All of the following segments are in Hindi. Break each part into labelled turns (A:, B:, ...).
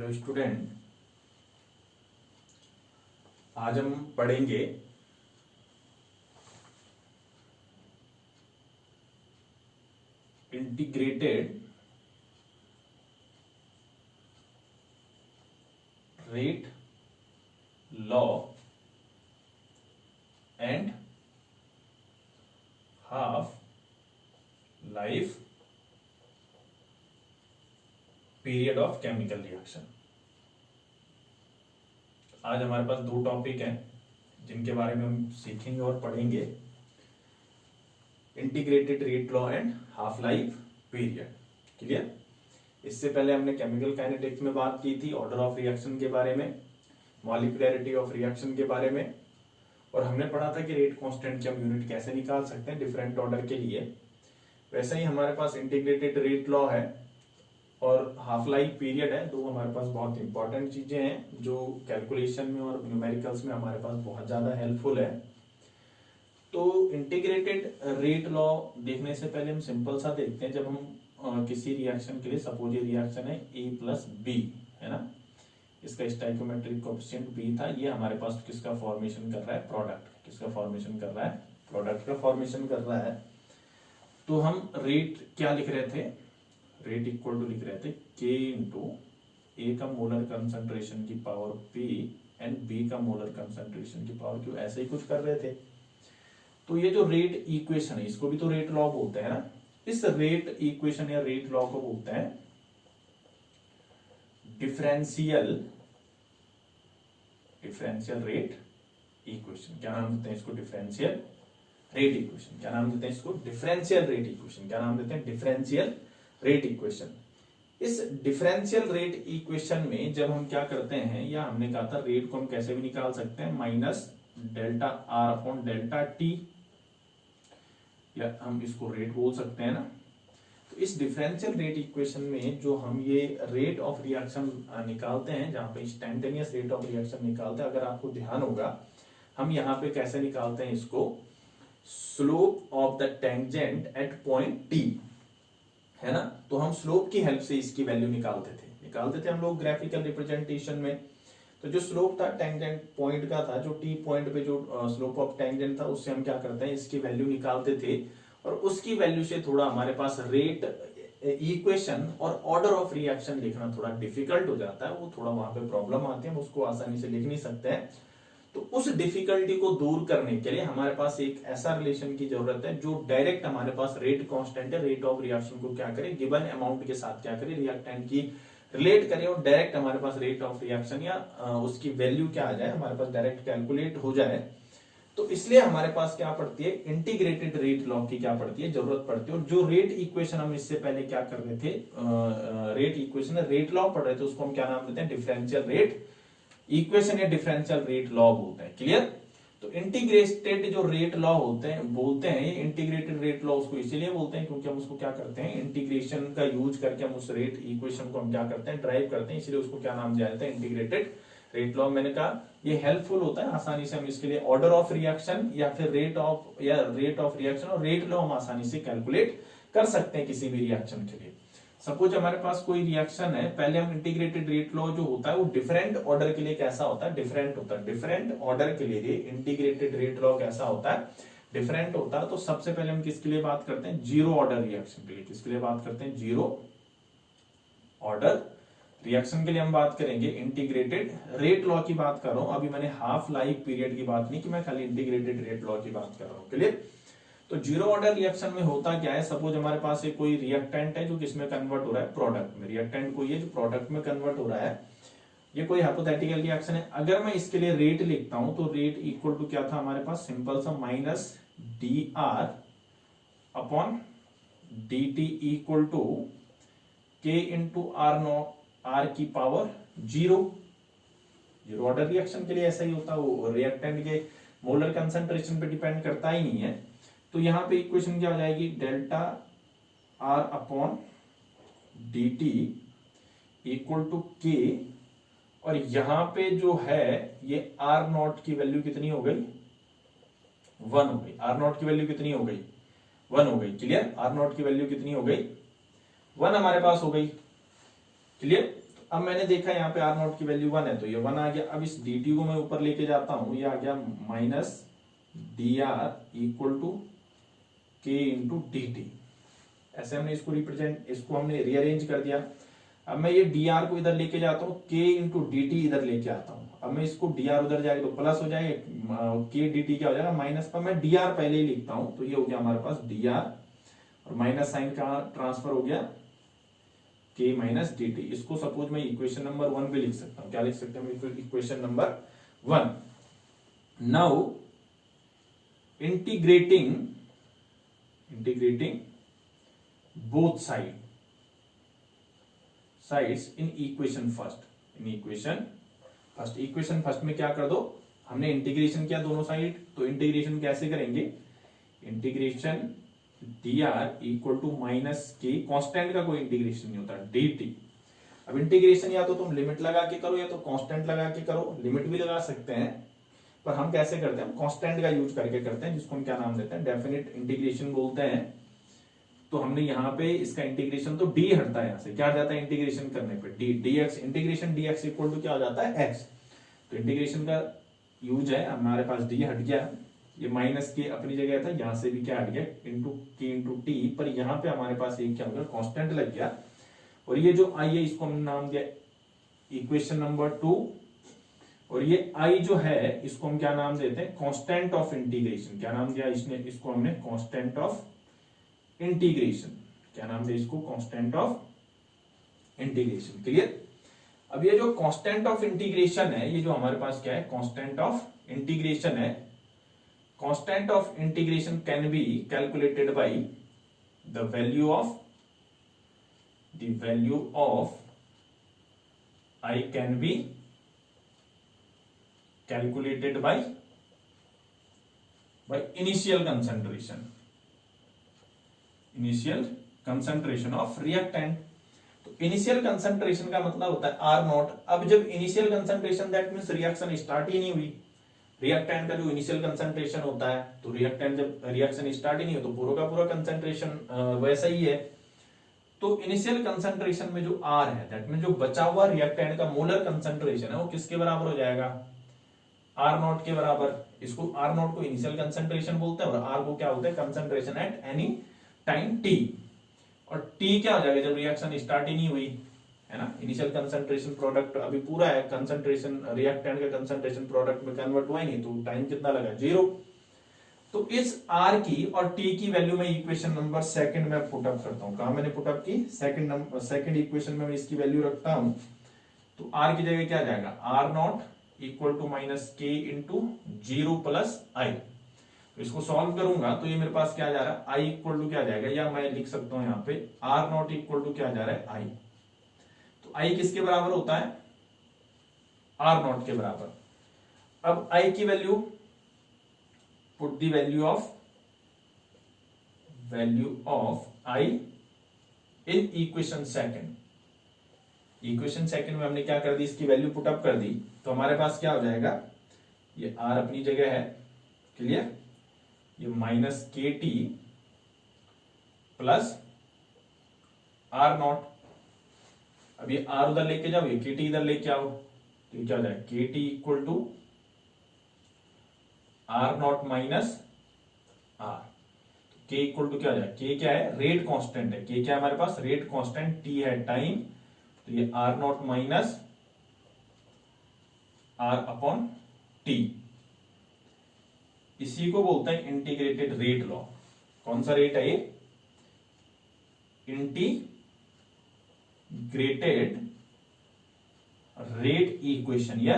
A: हेलो स्टूडेंट, आज हम पढ़ेंगे integrated rate law and half life period of chemical reaction. आज हमारे पास दो टॉपिक हैं जिनके बारे में हम सीखेंगे और पढ़ेंगे। Integrated rate law and half life period. Clear? इससे पहले हमने केमिकल काइनेटिक्स में बात की थी, ऑर्डर ऑफ रिएक्शन के बारे में, मॉलिक्यूलरिटी ऑफ रिएक्शन के बारे में, और हमने पढ़ा था कि रेट कांस्टेंट की हम यूनिट कैसे निकाल सकते हैं डिफरेंट ऑर्डर के लिए। वैसे ही हमारे पास इंटीग्रेटेड रेट लॉ है और हाफ लाइफ पीरियड है। दो हमारे पास बहुत इंपॉर्टेंट चीजें हैं जो कैलकुलेशन में और न्यूमेरिकल्स में हमारे पास बहुत ज्यादा हेल्पफुल है। तो इंटीग्रेटेड रेट लॉ देखने से पहले हम सिंपल सा देखते हैं। जब हम किसी रिएक्शन के लिए, सपोज ये रिएक्शन है A+B, है ना, इसका स्टोइकियोमेट्रिक कोएफिशिएंट B था, ये हमारे पास किसका फॉर्मेशन कर रहा है? प्रोडक्ट। किसका फॉर्मेशन कर रहा है? प्रोडक्ट का फॉर्मेशन कर रहा है। तो हम रेट क्या लिख रहे थे? रेट इक्वल टू लिख रहे थे K इंटू A का मोलर कंसंट्रेशन की पावर P एंड B का मोलर कंसंट्रेशन की पावर Q, ऐसे ही कुछ कर रहे थे। तो ये जो रेट इक्वेशन है, इसको भी तो रेट लॉ बोलते हैं ना। इस रेट इक्वेशन या रेट लॉ को बोलते हैं डिफरेंशियल रेट इक्वेशन। क्या नाम देते हैं इसको? Differential rate equation. क्या नाम देते हैं इसको? Differential rate equation. क्या नाम देते हैं? Differential rate equation. इस डिफरेंशियल रेट इक्वेशन में जब हम क्या करते हैं, या हमने कहा था रेट को हम कैसे भी निकाल सकते हैं, minus delta R upon delta T, या हम इसको रेट बोल सकते हैं ना। तो इस डिफरेंशियल रेट इक्वेशन में जो हम ये रेट ऑफ रिएक्शन निकालते हैं, जहां पे इंस्टैन्टेनियस रेट ऑफ रिएक्शन निकालते हैं, अगर आपको ध्यान होगा हम यहाँ पे कैसे निकालते हैं इसको? Slope of the tangent at point T, है ना। तो हम स्लोप की हेल्प से इसकी वैल्यू निकालते थे हम लोग ग्राफिकल रिप्रेजेंटेशन में। तो जो स्लोप था टेंजेंट पॉइंट का था, जो टी पॉइंट पे जो स्लोप ऑफ टेंजेंट था, उससे हम क्या करते हैं, इसकी वैल्यू निकालते थे। और उसकी वैल्यू से थोड़ा हमारे पास रेट इक्वेशन और ऑर्डर ऑफ रिएक्शन लिखना थोड़ा डिफिकल्ट हो जाता है। वो थोड़ा वहां पे प्रॉब्लम आती है, हम उसको आसानी से लिख नहीं सकते हैं। तो उस डिफिकल्टी को दूर करने के लिए हमारे पास एक ऐसा रिलेशन की जरूरत है जो डायरेक्ट हमारे पास रेट कांस्टेंट है, रेट ऑफ रिएक्शन को क्या करे, गिवन अमाउंट के साथ क्या करे, रिएक्टेंट की रिलेट करे, और डायरेक्ट हमारे पास रेट ऑफ रिएक्शन या उसकी वैल्यू क्या आ जाए, हमारे पास डायरेक्ट कैलकुलेट हो जाए। तो इसलिए हमारे पास क्या पड़ती है? इंटीग्रेटेड रेट लॉ की क्या पड़ती है? जरूरत पड़ती है। और जो रेट इक्वेशन हम इससे पहले क्या कर रहे थे, रेट इक्वेशन रेट लॉ पढ़ रहे थे, उसको हम क्या नाम देते हैं? डिफरेंशियल रेट इक्वेशन या डिफरेंशियल रेट लॉ बोलते हैं। क्लियर? तो इंटीग्रेटेड जो रेट लॉ बोलते हैं इंटीग्रेटेड रेट लॉ उसको इसीलिए बोलते हैं क्योंकि हम उसको क्या करते हैं, इंटीग्रेशन का यूज करके हम उस रेट इक्वेशन को हम क्या करते हैं, ड्राइव करते हैं। इसलिए उसको क्या नाम दिया जाता है? Integrated rate law. मैंने कहा ये हेल्पफुल होता है, आसानी से हम इसके लिए ऑर्डर ऑफ रिएक्शन या फिर रेट ऑफ रिएक्शन और रेट लॉ हम आसानी से कैलकुलेट कर सकते हैं किसी भी रिएक्शन के लिए। सपोज हमारे पास कोई रिएक्शन है, पहले हम इंटीग्रेटेड रेट लॉ जो होता है वो डिफरेंट ऑर्डर के लिए कैसा होता है? डिफरेंट होता है। डिफरेंट ऑर्डर के लिए इंटीग्रेटेड रेट लॉ कैसा होता है? डिफरेंट होता है। तो सबसे पहले हम किसके लिए बात करते हैं? जीरो ऑर्डर रिएक्शन के लिए। किसके लिए बात करते हैं? जीरो ऑर्डर रिएक्शन के लिए हम बात करेंगे इंटीग्रेटेड रेट लॉ की बात कर रहा हूं। अभी मैंने हाफ लाइफ पीरियड की बात नहीं की, मैं खाली इंटीग्रेटेड रेट लॉ की बात कर रहा हूं। क्लियर? तो जीरो ऑर्डर रिएक्शन में होता क्या है? सपोज हमारे पास एक कोई रिएक्टेंट है जो किसमें कन्वर्ट हो रहा है? प्रोडक्ट में। रिएक्टेंट कोई है जो प्रोडक्ट में कन्वर्ट हो रहा है। ये कोई हाइपोथेटिकल रिएक्शन है। अगर मैं इसके लिए रेट लिखता हूं तो रेट इक्वल टू क्या था हमारे पास? सिंपल सा minus dr upon dt equal to k into r की power zero. Zero order reaction के लिए ऐसा ही होता है, वो रिएक्टेंट के मोलर कंसंट्रेशन पे डिपेंड करता ही नहीं है। तो यहां पे इक्वेशन क्या हो जाएगी? Delta R upon D T equal to K, और यहां पे जो है ये आर नॉट की वैल्यू कितनी हो गई? 1 हो गई। आर नॉट की वैल्यू कितनी हो गई? 1 हो गई। क्लियर? आर नॉट की वैल्यू कितनी हो गई? 1 हमारे पास हो गई। क्लियर? अब मैंने देखा यहाँ पे आर नॉट की वैल्यू 1 है तो ये 1 आ गया। अब इस dt को मैं ऊपर लेके जाता हूं, ये आ गया minus dr equal to k into dt। ऐसे हमने इसको रिप्रेजेंट, इसको हमने रीअरेंज कर दिया। अब मैं ये dr को इधर लेके जाता हूँ, k इंटू dt इधर लेके आता हूँ। अब मैं इसको dr उधर जाएगा तो प्लस हो जाएगा, k dt क्या हो जाएगा माइनस, पर मैं dr पहले ही लिखता हूँ तो ये हो गया हमारे पास dr और माइनस साइन का ट्रांसफर हो गया k माइनस dt। इसको सपोज मैं इक्वेशन नंबर 1 भी लिख सकता हूँ। क्या लिख सकते हैं equation number 1? Now integrating both sides in equation first। Equation first में क्या कर दो, हमने इंटीग्रेशन किया दोनों साइड, तो इंटीग्रेशन कैसे करेंगे, integration dr equal to minus K, constant का कोई इंटीग्रेशन नहीं होता, dt। अब इंटीग्रेशन या तो तुम लिमिट लगा के करो या तो कांस्टेंट लगा के करो, लिमिट भी लगा सकते हैं, पर हम कैसे करते हैं, हम कांस्टेंट का यूज करके करते हैं, जिसको हम क्या नाम देते हैं, डेफिनेट इंटीग्रेशन बोलते हैं। तो हमने यहाँ पे इसका इंटीग्रेशन तो d हटता है, यहाँ से क्या हट जाता है इंटीग्रेशन करने पे, dx, integration dx equal to क्या हो जाता है x। तो इंटीग्रेशन का यूज है, हमारे पास d हट गया, ये माइनस के अपनी जगह था, यहाँ से भी क्या हट गया इंटू के इंटू टी, पर यहाँ पे हमारे पास एक क्या हो गया कांस्टेंट लग गया। और ये जो i है इसको हमने नाम दिया इक्वेशन नंबर 2, और ये i जो है इसको हम क्या नाम देते हैं, कांस्टेंट ऑफ इंटीग्रेशन। क्या नाम दिया इसने, इसको हमने कांस्टेंट ऑफ इंटीग्रेशन, क्या नाम दिया इसको, कांस्टेंट ऑफ इंटीग्रेशन। क्लियर? अब ये जो कांस्टेंट ऑफ इंटीग्रेशन है, ये जो हमारे पास क्या है, कांस्टेंट ऑफ इंटीग्रेशन है। Constant of integration can be calculated by the value of I can be calculated by initial concentration of reactant. तो इनिशियल कंसंट्रेशन का मतलब होता है आर नॉट। अब जब initial concentration, that means reaction start ही नहीं हुई, रिएक्टेंट का जो इनिशियल कंसंट्रेशन होता है, तो रिएक्टेंट जब रिएक्शन स्टार्ट ही नहीं हो तो पूरा का पूरा कंसंट्रेशन वैसा ही है। तो इनिशियल कंसंट्रेशन में जो आर है, दैट मींस जो बचा हुआ रिएक्टेंट का मोलर कंसंट्रेशन है, वो किसके बराबर हो जाएगा, आर नॉट के बराबर। इसको आर नॉट को इनिशियल कंसंट्रेशन बोलते हैं और आर को क्या बोलते हैं, concentration at any time T. और टी क्या हो जाएगा, जब रिएक्शन स्टार्ट ही नहीं हुई है ना, इनिशियल कंसंट्रेशन प्रोडक्ट अभी पूरा है, कंसंट्रेशन रिएक्टेंट का कंसंट्रेशन प्रोडक्ट में कन्वर्ट हुआ ही नहीं, तो टाइम कितना लगा, 0। तो इस आर की और टी की वैल्यू में इक्वेशन नंबर 2 में पुटअप करता हूं। कहां मैंने पुटअप की, सेकंड इक्वेशन में मैं इसकी वैल्यू रखता हूं। तो आर की जगह क्या जाएगा, R naught equal to minus K into 0 plus I. तो इसको सॉल्व करूंगा तो ये मेरे पास क्या जा रहा है, आई इक्वल टू क्या जाएगा, या मैं लिख सकता हूं यहाँ पे आर नॉट इक्वल टू क्या जा रहा है, आई। तो आई किसके बराबर होता है, आर नॉट के बराबर। अब आई की value, put the value of I in equation second. Equation second में हमने क्या कर दी, इसकी वैल्यू पुटअप कर दी, तो हमारे पास क्या हो जाएगा, ये आर अपनी जगह है, क्लियर, ये माइनस के टी प्लस आर नॉट। अब ये आर उधर लेके जाओ, ये के टी इधर लेके आओ, तो ये क्या हो जाएगा, K T equal to are naught minus R. K equal to क्या हो जाएगा, के क्या है, रेट कांस्टेंट है, के क्या है हमारे पास, रेट कांस्टेंट, टी है टाइम, तो ये R naught minus R upon T. इसी को बोलते हैं इंटीग्रेटेड रेट लॉ। कौन सा रेट है ये, इंटीग्रेटेड रेट इक्वेशन या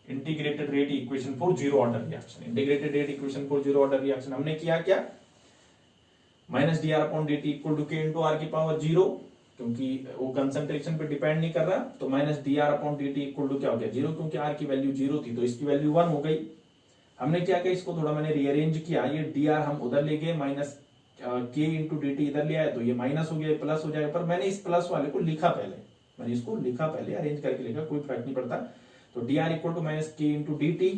A: integrated rate equation for zero order reaction. Integrated rate equation for zero order reaction हमने किया क्या, minus D R upon D T equal to के इंटू आर की पावर 0, क्योंकि वो कंसंट्रेशन पे डिपेंड नहीं कर रहा, तो minus D R upon D T equal to क्या हो गया, 0, क्योंकि आर की वैल्यू 0 थी तो इसकी वैल्यू 1 हो गई। हमने क्या किया, इसको थोड़ा मैंने रीअरेंज किया, ये डी आर हम उधर ले गए, minus K into D T इधर ले आए, तो ये माइनस हो गया, प्लस हो जाएगा, पर मैंने इस प्लस वाले को लिखा पहले, मैंने इसको लिखा पहले, अरेंज करके लिखा, कोई फर्क नहीं पड़ता। तो D R equal to minus K into D T,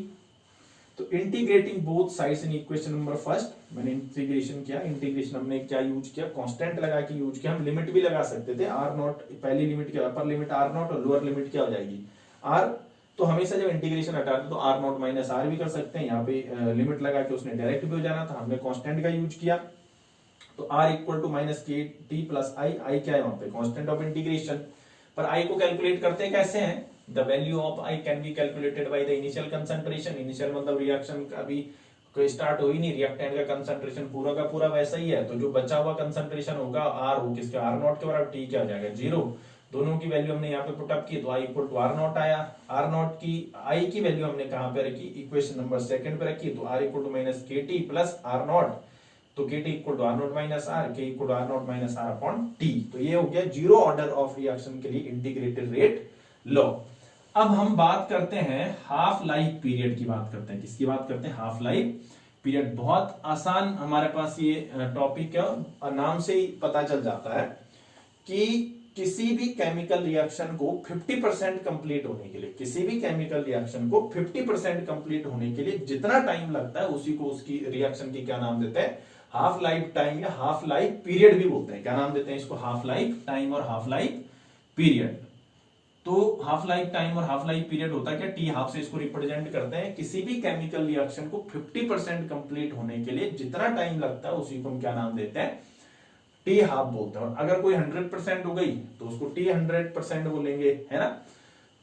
A: तो integrating both sides in equation number first, मैंने इंटीग्रेशन किया, इंटीग्रेशन हमने क्या यूज किया, कांस्टेंट लगा के यूज किया। हम लिमिट भी लगा सकते थे, आर नॉट, पहली लिमिट क्या, अपर लिमिट आर नॉट और लोअर लिमिट क्या हो जाएगी आर। तो हमेशा जब इंटीग्रेशन हटाते तो आर नॉट माइनस आर भी कर सकते हैं, यहाँ पे लिमिट लगा के उसने डायरेक्ट भी हो जाना था, हमने कांस्टेंट का यूज किया। तो आर इक्वल टू माइनस के टी प्लस आई, आई क्या है वहां पे, कांस्टेंट ऑफ इंटीग्रेशन। पर आई को कैलकुलेट करते कैसे हैं, the value of I can be calculated by the initial concentration. Initial मतलब रिएक्शन का अभी कोई स्टार्ट हो ही नहीं, रिएक्टेंट का कंसंट्रेशन पूरा का पूरा वैसा ही है, तो जो बचा हुआ कंसंट्रेशन होगा आर हो किसके, आर नॉट के बराबर, टी क्या हो जाएगा 0। दोनों की वैल्यू हमने यहाँ पे पुटअप की, तो I equal to are not आया। आर नॉट की आई की वैल्यू हमने कहां पे रखी, इक्वेशन नंबर सेकंड पे रखी, तो आर इक्वल टू माइनस के टी प्लस आर नॉट, तो K T equal to are naught minus R, K equal to are naught minus R upon T. तो ये हो गया जीरो ऑर्डर ऑफ रिएक्शन के लिए इंटीग्रेटेड रेट लॉ। अब हम बात करते हैं हाफ लाइफ पीरियड की बात करते हैं, किसकी बात करते हैं, हाफ लाइफ पीरियड। बहुत आसान हमारे पास ये टॉपिक है, और नाम से ही पता चल जाता है कि किसी भी केमिकल रिएक्शन को 50% कंप्लीट होने के लिए, किसी भी केमिकल रिएक्शन को 50% कंप्लीट होने के लिए जितना टाइम लगता है उसी को उसकी रिएक्शन की क्या नाम देते हैं, हाफ लाइफ टाइम या हाफ लाइफ पीरियड भी बोलते हैं। क्या नाम देते हैं इसको, हाफ लाइफ टाइम और हाफ लाइफ पीरियड। तो हाफ लाइफ टाइम और हाफ लाइफ पीरियड होता है क्या, टी हाफ से इसको रिप्रेजेंट करते हैं। किसी भी केमिकल रिएक्शन को 50% कंप्लीट होने के लिए जितना टाइम लगता है उसी को हम क्या नाम देते हैं, टी हाफ बोलते हैं। और अगर कोई 100% हो गई तो उसको टी 100% बोलेंगे, है ना।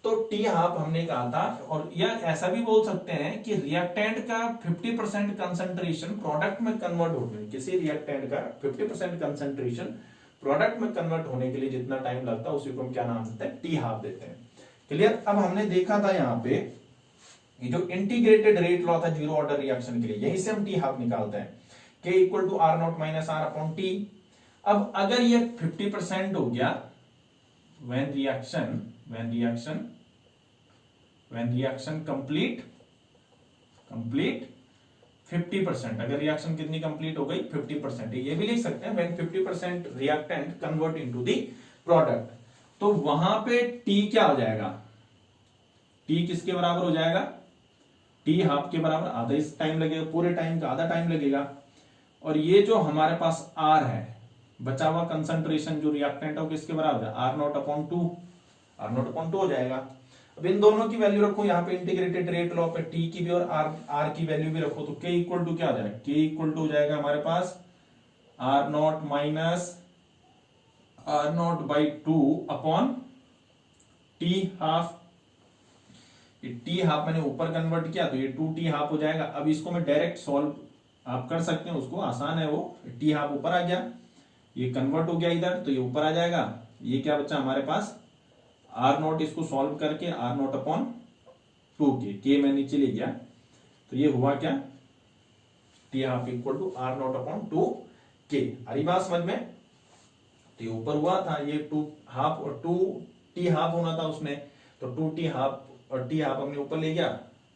A: तो टी हाफ हमने कहा था, और या ऐसा भी बोल सकते हैं कि रिएक्टेंट का 50% कंसंट्रेशन प्रोडक्ट में कन्वर्ट होने, किसी रिएक्टेंट का 50% कंसंट्रेशन प्रोडक्ट में कन्वर्ट होने के लिए जितना टाइम लगता है उसी को हम क्या नाम देते हैं, टी हाफ देते हैं। क्लियर। अब हमने देखा था यहाँ पे ये जो इंटीग्रेटेड रेट लॉ था जीरो ऑर्डर रिएक्शन के लिए, यही से हम टी हाफ निकालते हैं, K equal to are naught minus R upon T. अब अगर ये 50% हो गया, when reaction complete 50%, अगर रिएक्शन कितनी कंप्लीट हो गई 50%, ये भी लिख सकते हैं when 50% reactant convert into the product, तो वहां पे T क्या हो जाएगा, T किसके बराबर हो जाएगा, T हाफ के बराबर, आधा इस टाइम लगेगा, पूरे टाइम का आधा टाइम लगेगा। और ये जो हमारे पास R है, बचा हुआ कंसंट्रेशन जो रिएक्टेंट है किसके बराबर है, आर नॉट अपॉन टू हो जाएगा। अब इन दोनों की वैल्यू रखो यहाँ पे इंटीग्रेटेड रेट लॉ पे, टी की भी और आर की वैल्यू भी रखो, तो के इक्वल टू क्या हो जाएगा, के इक्वल टू हो जाएगा हमारे पास R naught minus R naught by two upon T half. T half मैंने ऊपर कन्वर्ट किया तो ये 2t हाफ हो जाएगा। अब इसको मैं डायरेक्ट सॉल्व आप कर सकते हैं, उसको आसान है वो, टी हाफ ऊपर आ गया, ये कन्वर्ट हो गया इधर, तो ये ऊपर आ जाएगा। ये क्या बचा हमारे पास, आर नॉट, इसको सॉल्व करके आर नॉट अपॉन 2 के मैं नीचे ले गया, तो ये हुआ क्या, T half equal to are not upon 2 K. हरी बात समझ में, तो ये ऊपर हुआ था, ये 2 हाफ और 2 टी हाफ होना था उसमें, तो 2 टी हाफ और टी हाफ हमने ऊपर ले गया,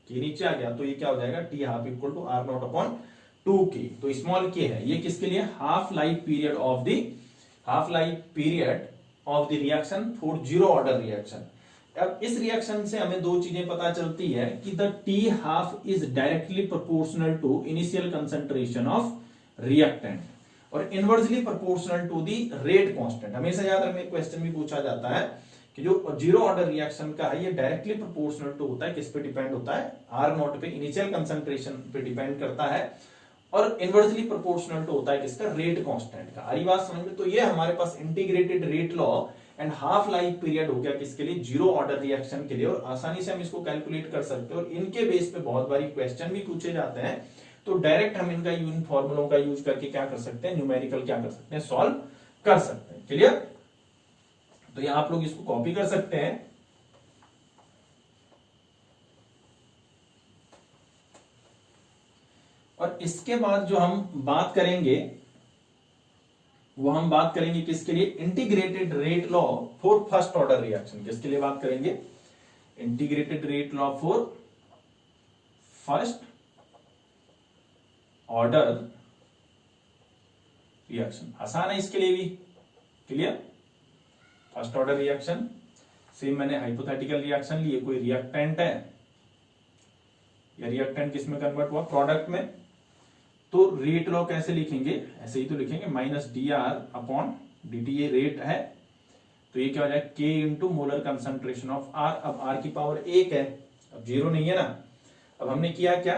A: के नीचे आ गया, तो ये क्या हो जाएगा, T half equal to are not upon 2 K. तो स्मॉल के है ये किसके लिए, half life period of the reaction for zero order reaction. अब इस रिएक्शन से हमें दो चीजें पता चलती है कि the T half is directly proportional to initial concentration of reactant और inversely proportional to the rate constant. हमेशा याद रखने, क्वेश्चन भी पूछा जाता है कि जो जीरो ऑर्डर रिएक्शन का है ये डायरेक्टली प्रोपोर्शनल टू होता है, किस पे डिपेंड होता है, आर नॉट पे, इनिशियल कंसंट्रेशन पे डिपेंड करता है, और इनवर्सली प्रोपोर्शनल टू होता है किसका, रेट कांस्टेंट का। हरी बात समझ में। तो ये हमारे पास integrated rate law and half life period हो गया किसके लिए, जीरो ऑर्डर रिएक्शन के लिए, और आसानी से हम इसको कैलकुलेट कर सकते हैं। और इनके बेस पे बहुत बारी क्वेश्चन भी पूछे जाते हैं, तो डायरेक्ट हम इनका इन फॉर्मुलों का यूज करके क्या कर सकते हैं, न्यूमेरिकल क्या कर सकते हैं, सॉल्व कर सकते हैं। क्लियर। तो यहां आप लोग इसको कॉपी कर सकते हैं। और इसके बाद जो हम बात करेंगे वो हम बात करेंगे किसके लिए, integrated rate law for first order reaction. किसके लिए बात करेंगे, integrated rate law for first order reaction. आसान है इसके लिए भी। Clear. First order reaction same, मैंने हाइपोथेटिकल रिएक्शन लिए, कोई रिएक्टेंट है, या रिएक्टेंट किस में कन्वर्ट हुआ, प्रोडक्ट में। तो रेट लॉ कैसे लिखेंगे, ऐसे ही तो लिखेंगे minus D R upon D T, ये रेट है तो ये क्या हो जाएगा K into molar concentration of R. अब आर की पावर 1 है, अब 0 नहीं है ना। अब हमने किया क्या,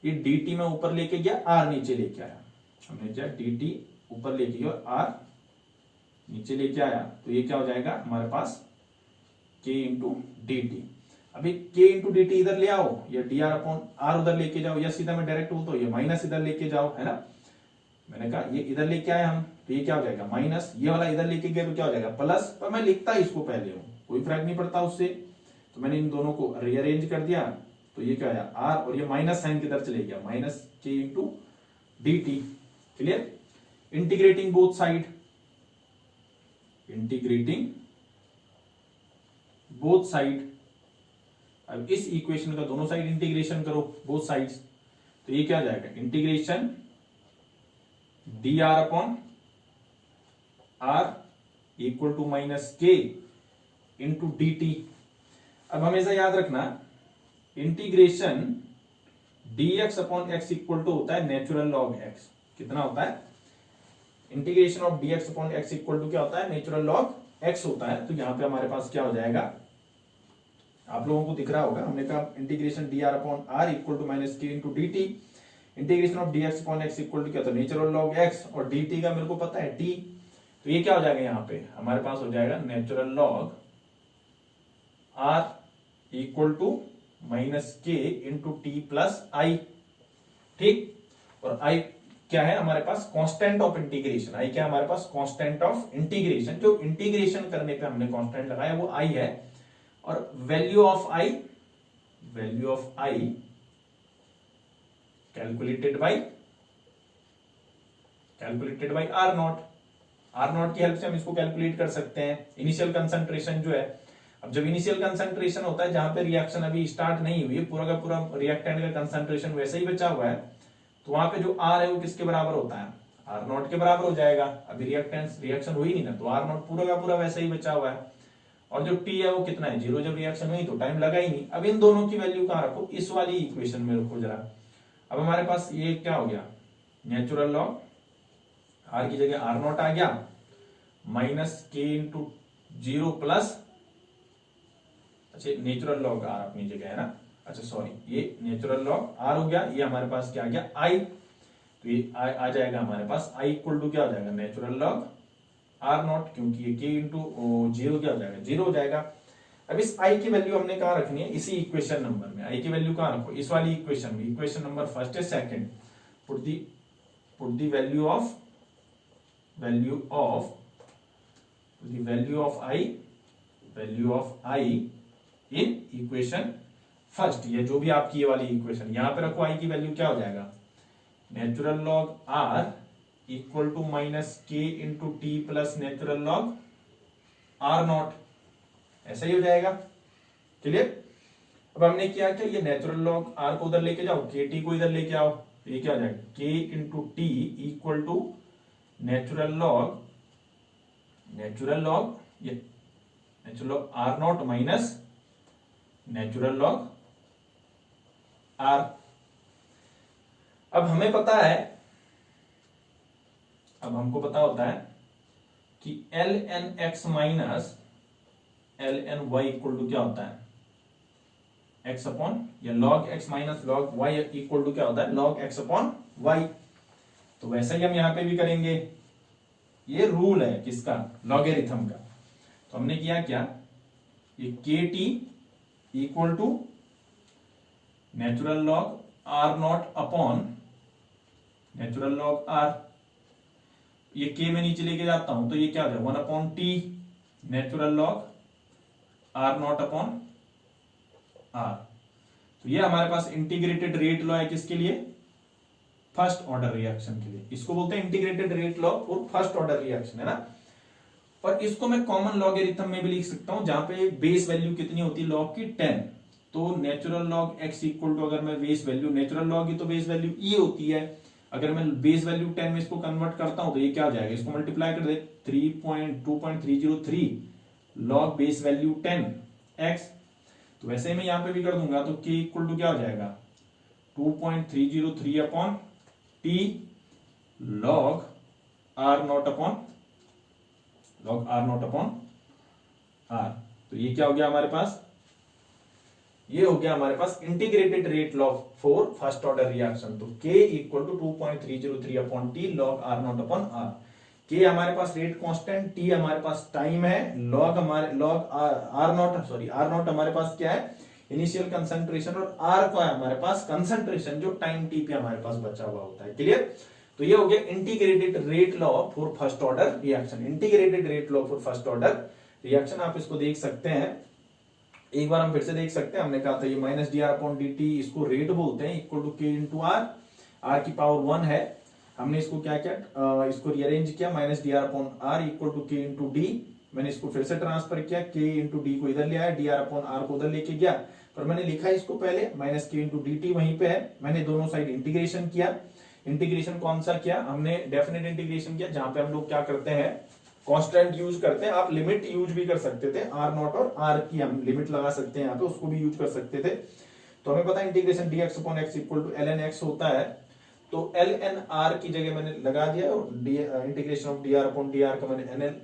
A: ये डी टी में ऊपर लेके गया, आर नीचे लेके आया। हमने क्या डी टी ऊपर लेके गया, आर नीचे लेके आया, तो ये क्या हो जाएगा हमारे पास के इंटू डी टी। अभी के इंटू डी टी इधर ले आओ, या डी आर अपॉन आर उधर लेके जाओ, या सीधा मैं डायरेक्ट बोलता हूं ये माइनस इधर लेके जाओ, है ना। मैंने कहा ये इधर लेके आए हम, तो ये क्या हो जाएगा माइनस, ये वाला इधर लेके गए तो क्या हो जाएगा प्लस। पर मैं लिखता इसको पहले हूं, कोई फर्क नहीं पड़ता उससे, तो मैंने इन दोनों को रीअरेंज कर दिया, तो ये क्या आया आर, और ये माइनस साइन किधर चले गया, minus K into D T. Clear. Integrating both side, integrating both side. अब इस इक्वेशन का दोनों साइड इंटीग्रेशन करो, बोथ साइड्स, तो ये क्या आ जाएगा integration D are upon are equal to minus K into D T. अब हमेशा याद रखना integration dx upon x equal to होता है नेचुरल लॉग x। कितना होता है, integration of dx upon x equal to क्या होता है, नेचुरल लॉग x होता है। तो यहां पे हमारे पास क्या हो जाएगा, आप लोगों को दिख रहा होगा, हमने कहा integration D are upon are equal to minus K into D T. Integration of D x upon x equal to क्या था, नेचुरल लॉग एक्स, और डी टी का मेरे को पता है टी। तो ये क्या हो जाएगा, यहाँ पे हमारे पास हो जाएगा natural log R equal to minus K into T plus I. ठीक, और आई क्या है हमारे पास, कांस्टेंट ऑफ इंटीग्रेशन। आई क्या है हमारे पास, कांस्टेंट ऑफ इंटीग्रेशन। जो इंटीग्रेशन करने पे हमने कांस्टेंट लगाया वो आई है, और value of I, value of I calculated by R naught. R naught की हेल्प से हम इसको कैलकुलेट कर सकते हैं। इनिशियल कंसंट्रेशन जो है, अब जब इनिशियल कंसंट्रेशन होता है जहां पे रिएक्शन अभी स्टार्ट नहीं हुई है, पूरा का पूरा रिएक्टेंट का कंसंट्रेशन वैसे ही बचा हुआ है, तो वहां पे जो आर है वो किसके बराबर होता है, आर नॉट के बराबर हो जाएगा। अभी रिएक्शन हुई नहीं ना, तो आर नॉट पूरा का पूरा वैसे ही बचा हुआ है। और जो टी है वो कितना है, 0। जब रिएक्शन हुई तो टाइम लगा ही नहीं। अब इन दोनों की वैल्यू कहां रखो, इस वाली इक्वेशन में रखो जरा। अब हमारे पास ये क्या हो गया, नेचुरल लॉग आर की जगह आर नॉट आ गया, माइनस के इंटू 0 प्लस, अच्छा नेचुरल लॉग आर अपनी जगह है ना, अच्छा सॉरी, ये नेचुरल लॉग आर हो गया, ये हमारे पास क्या आ गया आई। तो ये आ जाएगा हमारे पास आई इक्वल टू क्या हो जाएगा, नेचुरल लॉग आर नॉट, क्योंकि ये के इंटू 0 क्या हो जाएगा, 0 हो जाएगा। अब इस आई की वैल्यू हमने कहां रखनी है, इसी इक्वेशन नंबर में। आई की वैल्यू कहां रखो, इस वाली इक्वेशन में, इक्वेशन नंबर फर्स्ट है second. Put the value of I in equation first. ये जो भी आपकी ये वाली इक्वेशन, यहां पे रखो आई की वैल्यू क्या हो जाएगा, natural log R equal to minus K into T plus natural log R naught, ऐसा ही हो जाएगा। क्लियर। अब हमने क्या किया, ये नेचुरल लॉग आर को उधर लेके जाओ, के टी को इधर लेके आओ, तो ये क्या हो जाएगा, K into T equal to natural log R naught minus natural log R. अब हमें पता है, अब हमको पता होता है कि L N X minus L N Y equal to क्या होता है, एक्स अपॉन, या log X minus log Y equal to क्या होता है, लॉग एक्स अपॉन वाई। तो वैसा ही हम यहां पे भी करेंगे, ये रूल है किसका, लॉगरिथम का। तो हमने किया क्या, ये K T equal to natural log R not upon natural log R, ये के में नीचे लेके जाता हूं तो ये क्या हो जाए 1 upon T natural log R not upon R. तो ये हमारे पास इंटीग्रेटेड रेट लॉ है, किसके लिए, फर्स्ट ऑर्डर रिएक्शन के लिए। इसको बोलते हैं इंटीग्रेटेड रेट लॉ और फर्स्ट ऑर्डर रिएक्शन, है ना। और इसको मैं कॉमन लॉगरिथम में भी लिख सकता हूं, जहां पे बेस वैल्यू कितनी होती है लॉग की, 10। तो natural log X equal to, अगर मैं बेस वैल्यू, नेचुरल लॉग की तो बेस वैल्यू ई होती है, अगर मैं बेस वैल्यू 10 में इसको कन्वर्ट करता हूं तो ये क्या आ जाएगा, इसको मल्टीप्लाई कर दे 3.2303 लॉग बेस वैल्यू 10 एक्स। तो वैसे ही मैं यहां पे भी कर दूंगा, तो के इक्वल टू क्या हो जाएगा 2.303 upon T log R not upon R. तो ये क्या हो गया हमारे पास, ये हो गया हमारे पास integrated rate law for first order reaction. तो K equal to 2.303 upon T log R not upon R. K हमारे पास रेट कांस्टेंट, T हमारे पास टाइम है, लॉग आर नॉट हमारे पास क्या है, इनिशियल कंसंट्रेशन, और R का है हमारे पास कंसंट्रेशन जो टाइम T पे हमारे पास बचा हुआ होता है। क्लियर? तो ये हो गया integrated rate law for first order reaction. Integrated rate law for first order reaction आप इसको देख सकते हैं, एक बार हम फिर से देख सकते हैं। हमने कहा था ये minus D R upon D t, इसको रेट बोलते हैं, इक्वल टू के इंटू आर की पावर 1 है। हमने इसको क्या किया, इसको रीअरेंज किया, minus D R upon are equal to के इंटू डी। मैंने इसको फिर से ट्रांसफर किया, के इंटू डी को इधर ले आया, डी आर अपॉन आर को उधर लेके गया, पर मैंने लिखा इसको पहले minus K into D T वहीं पे है। मैंने दोनों साइड इंटीग्रेशन किया। इंटीग्रेशन कौन सा किया हमने, डेफिनेट इंटीग्रेशन किया, जहां पे हम लोग क्या करते हैं, कांस्टेंट यूज करते हैं। आप लिमिट यूज भी कर सकते थे, आर नॉट और आर की हम लिमिट लगा सकते हैं यहाँ पे, उसको भी यूज कर सकते थे। तो हमें पता है integration d x upon x equal to L N x होता है। तो एल एन आर की जगह मैंने लगा दिया, और integration of d are upon d r का मैंने n l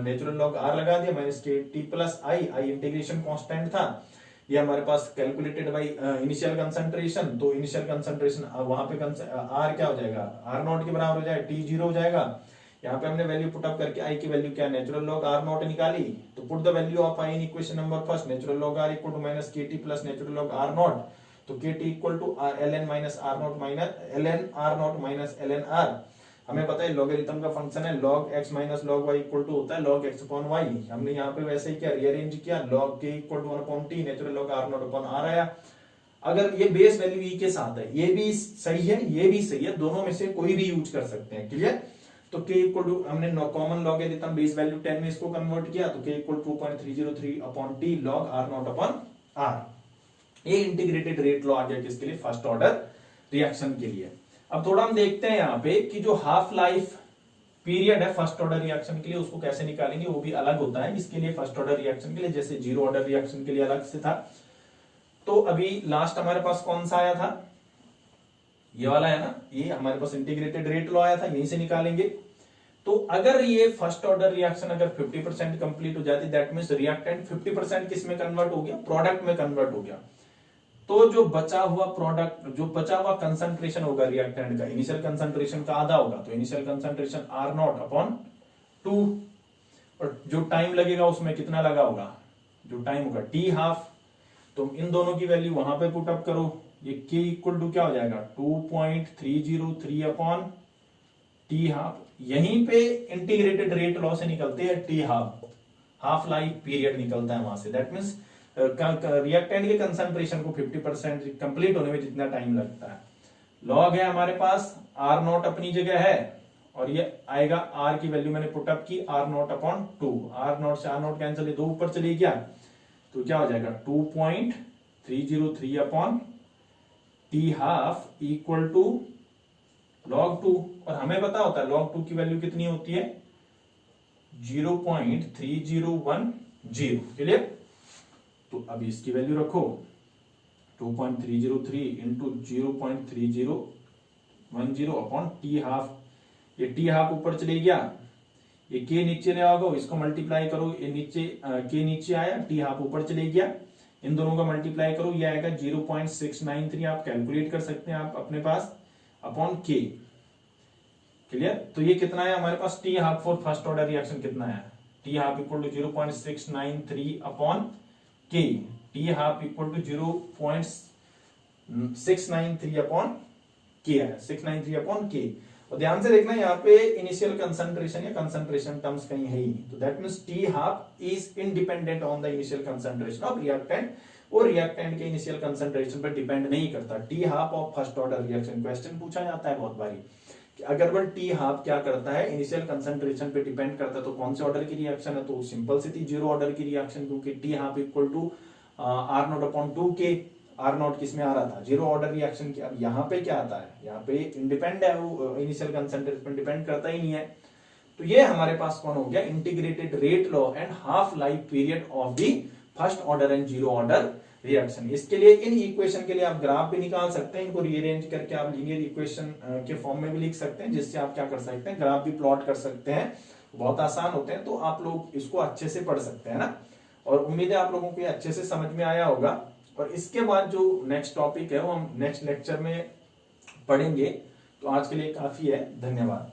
A: natural log r लगा दिया, माइनस के T plus i, i integration constant था, ये हमारे पास कैलकुलेटेड बाय इनिशियल कंसंट्रेशन। तो इनिशियल कंसंट्रेशन वहां पे आर क्या हो जाएगा, आर नॉट के बराबर हो जाएगा, टी 0 हो जाएगा। यहाँ पे हमने वैल्यू पुट अप करके आई की वैल्यू क्या, नेचुरल लॉग आर नॉट निकाली। तो put the value of I in equation number first, natural log R equal to minus के T plus natural log R naught. तो K T equal to L N minus R naught minus L N R naught minus L N R. हमें पता है लॉगरिथम का फंक्शन है log x minus log y equal to होता है log x अपॉन y। हमने यहाँ पे वैसे ही क्या रीअरेंज किया, log k equal to 1 upon t, natural log r not upon r आया। अगर ये बेस वैल्यू e के साथ है, ये भी सही है, ये भी सही है, दोनों में से कोई भी यूज कर सकते हैं। क्लियर? तो k इक्वल टू हमने कॉमन लॉगरिथम बेस वैल्यू 10 में इसको कन्वर्ट किया, तो k equal 2.303 upon t log r not upon r। ये इंटीग्रेटेड रेट लॉ आ गया किसके लिए, फर्स्ट ऑर्डर रिएक्शन के लिए। अब थोड़ा हम देखते हैं यहाँ पे कि जो हाफ लाइफ पीरियड है फर्स्ट ऑर्डर रिएक्शन के लिए, उसको कैसे निकालेंगे, वो भी अलग होता है इसके लिए, फर्स्ट ऑर्डर रिएक्शन के लिए, जैसे जीरो ऑर्डर रिएक्शन के लिए अलग से था। तो अभी लास्ट हमारे पास कौन सा आया था, ये वाला है ना, ये हमारे पास इंटीग्रेटेड रेट लॉ आया था, यहीं से निकालेंगे। तो अगर ये फर्स्ट ऑर्डर रिएक्शन अगर 50% कंप्लीट हो जाती, दैट मींस रिएक्टेंट 50% किस में कन्वर्ट हो गया, प्रोडक्ट में कन्वर्ट हो गया। तो जो बचा हुआ प्रोडक्ट, जो बचा हुआ कंसंट्रेशन होगा रिएक्टेंट का, इनिशियल कंसंट्रेशन का आधा होगा, तो initial concentration r not upon 2, और जो टाइम लगेगा उसमें कितना लगा होगा, जो टाइम होगा टी हाफ। तो इन दोनों की वैल्यू वहां पे पुट अप करो, ये के इक्वल टू क्या हो जाएगा 2.303 अपॉन टी हाफ। यहीं पे इंटीग्रेटेड रेट लॉ से निकलते हैं T half, half life period निकलता है वहां से। दैट मीन्स रिएक्टेंट के कंसंट्रेशन को 50% कंप्लीट होने में जितना टाइम लगता है। लॉग है हमारे पास, आर नॉट अपनी जगह है, और ये आएगा आर की वैल्यू मैंने पुट अप की, r not upon 2, r not से आर नॉट कैंसिल, 2 ऊपर चले गया, तो क्या हो जाएगा 2.303 upon T half equal to log 2। और हमें पता होता है log 2 की वैल्यू कितनी होती है, 0.3010। क्लियर? तो अभी इसकी वैल्यू रखो, 2.303 इंटू 0.3010 अपॉन टी हाफ। ये टी हाफ ऊपर चले गया, ये के नीचे ले आओगे, इसको मल्टीप्लाई करो, ये नीचे के नीचे आया, टी हाफ ऊपर चले गया, इन दोनों का मल्टीप्लाई करो, ये आएगा 0.693, आप कैलकुलेट कर सकते हैं आप अपने पास, अपॉन के। क्लियर? तो ये कितना है हमारे पास, T half for first order reaction कितना है, T half equal to 0.693 upon K, T half equal to 0.693 upon K है, 693 अपॉन के। और ध्यान से देखना यहाँ पे इनिशियल कंसंट्रेशन या कंसंट्रेशन टर्म्स कहीं है ही नहीं, तो that means T half is independent on the initial concentration of reactant, वो रिएक्टेंट के इनिशियल कंसंट्रेशन पर डिपेंड नहीं करता। T half of first order reaction question पूछा जाता है बहुत बारी, अगर वो टी हाफ क्या करता है, इनिशियल कंसंट्रेशन पे डिपेंड करता है, तो कौन से ऑर्डर की रिएक्शन है, तो सिंपल सी थी जीरो ऑर्डर की रिएक्शन, क्योंकि t half equal to are not upon 2 के, आर नॉट किस में आ रहा था, जीरो ऑर्डर रिएक्शन की। अब यहाँ पे क्या आता है, यहाँ पे इंडिपेंडेंट है, वो इनिशियल कंसंट्रेशन डिपेंड करता ही नहीं है। तो ये हमारे पास कौन हो गया, integrated rate law and half life period of the first order and zero order reaction. इसके लिए इन इक्वेशन के लिए आप ग्राफ भी निकाल सकते हैं, इनको रीअरेंज करके आप लीनियर इक्वेशन के फॉर्म में भी लिख सकते हैं, जिससे आप क्या कर सकते हैं, ग्राफ भी प्लॉट कर सकते हैं, बहुत आसान होते हैं। तो आप लोग इसको अच्छे से पढ़ सकते हैं ना, और उम्मीद है आप लोगों को ये अच्छे से समझ में आया होगा। और इसके बाद जो नेक्स्ट टॉपिक है वो हम नेक्स्ट लेक्चर में पढ़ेंगे। तो आज के लिए काफी है, धन्यवाद।